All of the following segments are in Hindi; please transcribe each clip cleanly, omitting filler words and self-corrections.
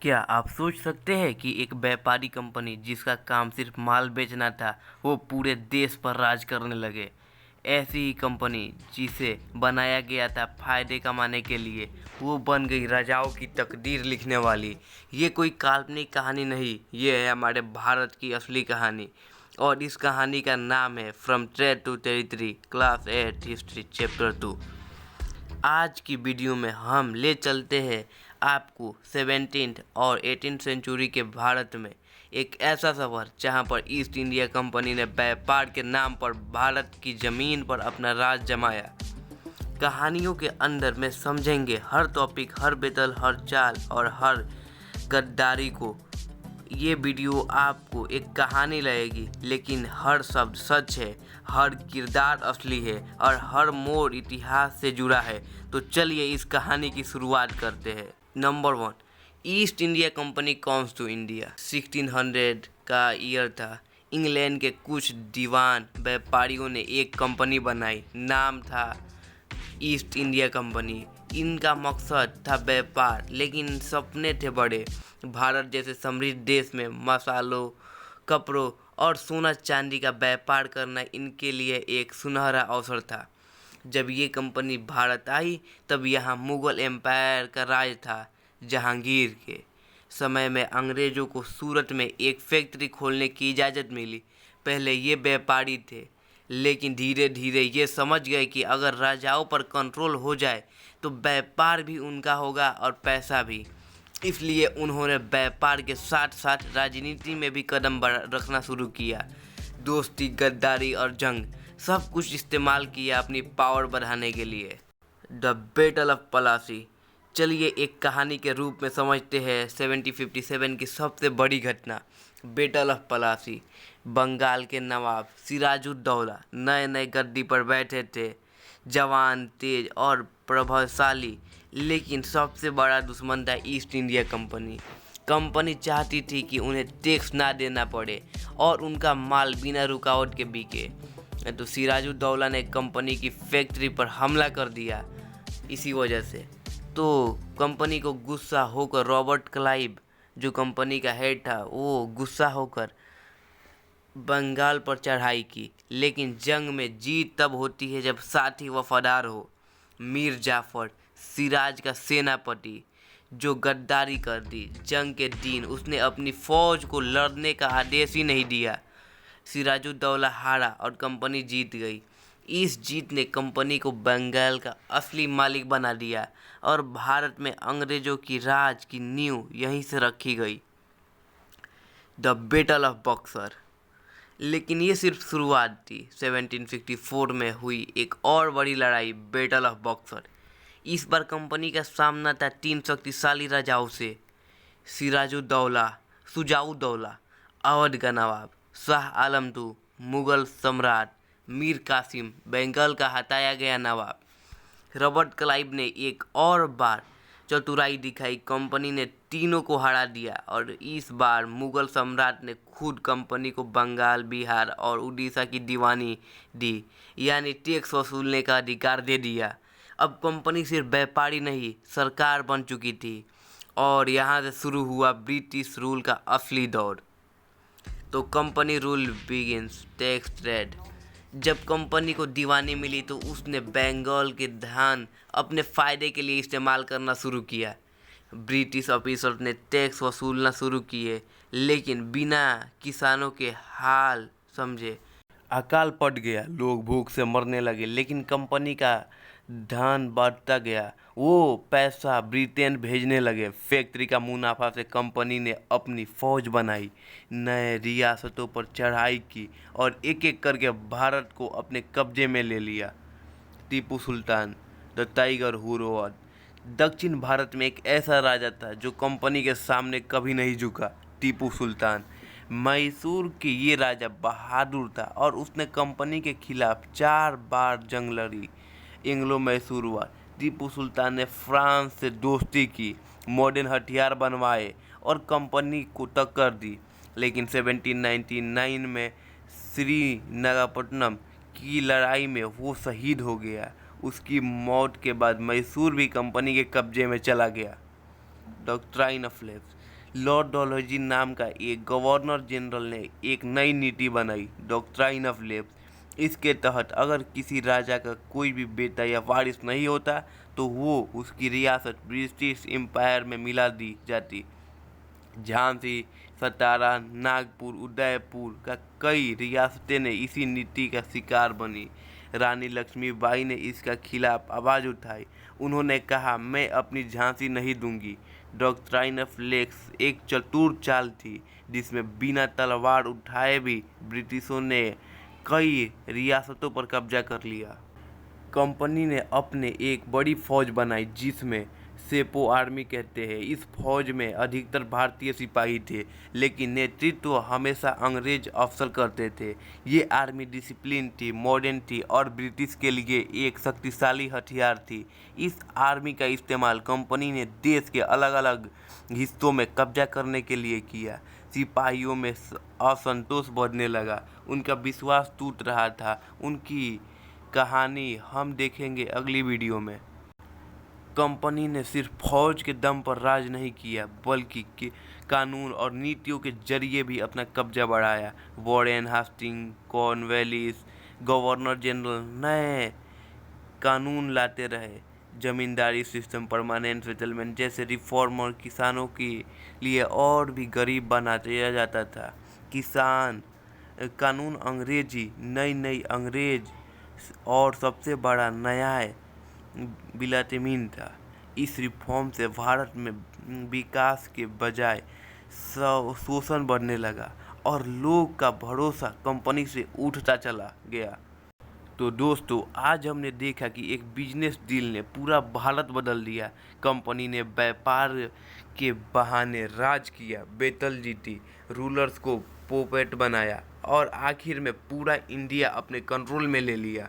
क्या आप सोच सकते हैं कि एक व्यापारी कंपनी जिसका काम सिर्फ माल बेचना था वो पूरे देश पर राज करने लगे। ऐसी ही कंपनी जिसे बनाया गया था फायदे कमाने के लिए, वो बन गई राजाओं की तकदीर लिखने वाली। ये कोई काल्पनिक कहानी नहीं, ये है हमारे भारत की असली कहानी। और इस कहानी का नाम है from trade to territory, class 8 history chapter 2। आज की वीडियो में हम ले चलते हैं आपको 17th और 18th सेंचुरी के भारत में, एक ऐसा सफ़र जहां पर ईस्ट इंडिया कंपनी ने व्यापार के नाम पर भारत की ज़मीन पर अपना राज जमाया। कहानियों के अंदर में समझेंगे हर टॉपिक, हर बेतल, हर चाल और हर गद्दारी को। ये वीडियो आपको एक कहानी लगेगी, लेकिन हर शब्द सच है, हर किरदार असली है और हर मोड़ इतिहास से जुड़ा है। तो चलिए इस कहानी की शुरुआत करते हैं। Number 1, East India Company comes to India. 1600 का ईयर था। इंग्लैंड के कुछ दीवान व्यापारियों ने एक कंपनी बनाई, नाम था ईस्ट इंडिया कंपनी। इनका मकसद था व्यापार, लेकिन सपने थे बड़े। भारत जैसे समृद्ध देश में मसालों, कपड़ों और सोना चांदी का व्यापार करना इनके लिए एक सुनहरा अवसर था। जब ये कंपनी भारत आई तब यहाँ मुगल एम्पायर का राज था। जहांगीर के समय में अंग्रेज़ों को सूरत में एक फैक्ट्री खोलने की इजाज़त मिली। पहले ये व्यापारी थे, लेकिन धीरे धीरे ये समझ गए कि अगर राजाओं पर कंट्रोल हो जाए तो व्यापार भी उनका होगा और पैसा भी। इसलिए उन्होंने व्यापार के साथ साथ राजनीति में भी कदम रखना शुरू किया। दोस्ती, गद्दारी और जंग, सब कुछ इस्तेमाल किया अपनी पावर बढ़ाने के लिए। The battle of Plassey. चलिए एक कहानी के रूप में समझते हैं 1757 की सबसे बड़ी घटना, बैटल ऑफ पलासी। बंगाल के नवाब सिराजुद्दौला नए नए गद्दी पर बैठे थे, जवान, तेज और प्रभावशाली। लेकिन सबसे बड़ा दुश्मन था ईस्ट इंडिया कंपनी। कंपनी चाहती थी कि उन्हें टैक्स ना देना पड़े और उनका माल बिना रुकावट के बिके। तो सिराजुद्दौला ने कंपनी की फैक्ट्री पर हमला कर दिया। इसी वजह से तो कंपनी को गुस्सा होकर रॉबर्ट क्लाइव, जो कंपनी का हेड था, वो गुस्सा होकर बंगाल पर चढ़ाई की। लेकिन जंग में जीत तब होती है जब साथी वफादार हो। मीर जाफर, सिराज का सेनापति, जो गद्दारी कर दी। जंग के दिन उसने अपनी फौज को लड़ने का आदेश ही नहीं दिया। सिराजुद्दौला हारा और कंपनी जीत गई। इस जीत ने कंपनी को बंगाल का असली मालिक बना दिया और भारत में अंग्रेजों की राज की नींव यहीं से रखी गई। The battle of Buxar. लेकिन ये सिर्फ शुरुआत थी। 1764 में हुई एक और बड़ी लड़ाई, बैटल ऑफ बक्सर। इस बार कंपनी का सामना था 3 शक्तिशाली राजाओं से। सिराजुद्दौला, शुजाउद्दौला अवध का नवाब, शाह आलम II मुगल सम्राट, मीर कासिम बंगाल का हटाया गया नवाब। रॉबर्ट क्लाइव ने एक और बार चतुराई दिखाई। कंपनी ने तीनों को हरा दिया और इस बार मुगल सम्राट ने खुद कंपनी को बंगाल, बिहार और उड़ीसा की दीवानी दी, यानी टैक्स वसूलने का अधिकार दे दिया। अब कंपनी सिर्फ व्यापारी नहीं, सरकार बन चुकी थी। और यहाँ से शुरू हुआ ब्रिटिश रूल का असली दौर। तो company rule begins, tax trade. जब कंपनी को दीवानी मिली तो उसने बंगाल के धान अपने फ़ायदे के लिए इस्तेमाल करना शुरू किया। ब्रिटिश ऑफिसर्स ने टैक्स वसूलना शुरू किए, लेकिन बिना किसानों के हाल समझे। अकाल पड़ गया, लोग भूख से मरने लगे। लेकिन कंपनी का धन बढ़ता गया, वो पैसा ब्रिटेन भेजने लगे। फैक्ट्री का मुनाफा से कंपनी ने अपनी फौज बनाई, नए रियासतों पर चढ़ाई की और एक एक करके भारत को अपने कब्जे में ले लिया। टीपू सुल्तान, द टाइगर हू रोअर्ड। दक्षिण भारत में एक ऐसा राजा था जो कंपनी के सामने कभी नहीं झुका, टीपू सुल्तान। मैसूर के ये राजा बहादुर था और उसने कंपनी के खिलाफ 4 बार जंग लड़ी। एंग्लो मैसूर वार। टीपू सुल्तान ने फ्रांस से दोस्ती की, मॉडर्न हथियार बनवाए और कंपनी को टक्कर दी। लेकिन 1799 में श्रीरंगपट्टनम की लड़ाई में वो शहीद हो गया। उसकी मौत के बाद मैसूर भी कंपनी के कब्जे में चला गया। Doctrine of lapse. Lord Dalhousie नाम का एक गवर्नर जनरल ने एक नई नीति बनाई, डॉक्ट्राइन ऑफ लेफ्ट। इसके तहत अगर किसी राजा का कोई भी बेटा या वारिस नहीं होता तो वो उसकी रियासत ब्रिटिश एम्पायर में मिला दी जाती। झांसी, सतारा, नागपुर, उदयपुर का कई रियासतें ने इसी नीति का शिकार बनी। रानी लक्ष्मीबाई ने इसका खिलाफ आवाज़ उठाई। उन्होंने कहा, मैं अपनी झांसी नहीं दूंगी। डॉक्ट्राइन ऑफ लेफ्ट एक चतुर चाल थी जिसमें बिना तलवार उठाए भी ब्रिटिशों ने कई रियासतों पर कब्जा कर लिया। कंपनी ने अपने एक बड़ी फौज बनाई जिसमें सेपो आर्मी कहते हैं। इस फौज में अधिकतर भारतीय सिपाही थे, लेकिन नेतृत्व हमेशा अंग्रेज अफसर करते थे। ये आर्मी डिसिप्लिन थी, मॉडर्न थी और ब्रिटिश के लिए एक शक्तिशाली हथियार थी। इस आर्मी का इस्तेमाल कंपनी ने देश के अलग अलग हिस्सों में कब्जा करने के लिए किया। सिपाहियों में असंतोष बढ़ने लगा, उनका विश्वास टूट रहा था। उनकी कहानी हम देखेंगे अगली वीडियो में। कंपनी ने सिर्फ फौज के दम पर राज नहीं किया, बल्कि कानून और नीतियों के जरिए भी अपना कब्जा बढ़ाया। Warren Hastings, Cornwallis, governor general नए कानून लाते रहे। जमींदारी सिस्टम, परमानेंट सेटलमेंट जैसे रिफॉर्म और किसानों के लिए और भी गरीब बना दिया जाता था। किसान कानून अंग्रेजी, नई अंग्रेज और सबसे बड़ा न्याय बिलातेमीन था। इस रिफॉर्म से भारत में विकास के बजाय शोषण बढ़ने लगा और लोग का भरोसा कंपनी से उठता चला गया। तो दोस्तों, आज हमने देखा कि एक बिजनेस डील ने पूरा भारत बदल दिया। कंपनी ने व्यापार के बहाने राज किया, बेतल जीती, रूलर्स को पोपेट बनाया और आखिर में पूरा इंडिया अपने कंट्रोल में ले लिया।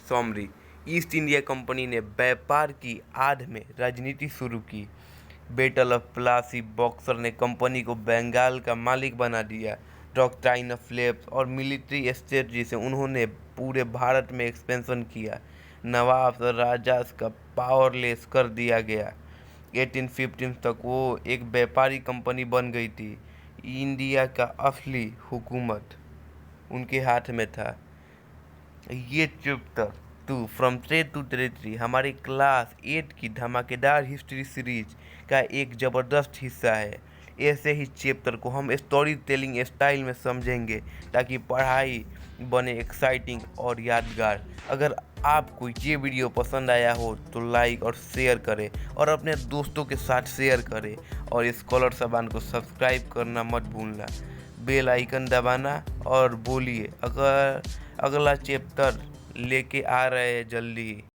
समरी, ईस्ट इंडिया कंपनी ने व्यापार की आड़ में राजनीति शुरू की। बैटल ऑफ प्लासी बॉक्सर ने कंपनी को बंगाल का मालिक बना दिया। डॉक्ट्राइन ऑफ लेफ्ट और मिलिट्री स्ट्रेटजी से उन्होंने पूरे भारत में एक्सपेंशन किया। नवाब और राजास का पावरलेस कर दिया गया। 1815 तक वो एक व्यापारी कंपनी बन गई थी। इंडिया का असली हुकूमत उनके हाथ में था। ये chapter 2 from trade to territory हमारी क्लास 8 की धमाकेदार हिस्ट्री सीरीज का एक ज़बरदस्त हिस्सा है। ऐसे ही चैप्टर को हम स्टोरी टेलिंग स्टाइल में समझेंगे ताकि पढ़ाई बने एक्साइटिंग और यादगार। अगर आपको ये वीडियो पसंद आया हो तो लाइक और शेयर करें और अपने दोस्तों के साथ शेयर करें और स्कॉलर सामान को सब्सक्राइब करना मत भूलना, बेल आइकन दबाना और बोलिए अगर अगला चैप्टर लेके आ रहे हैं जल्दी ही।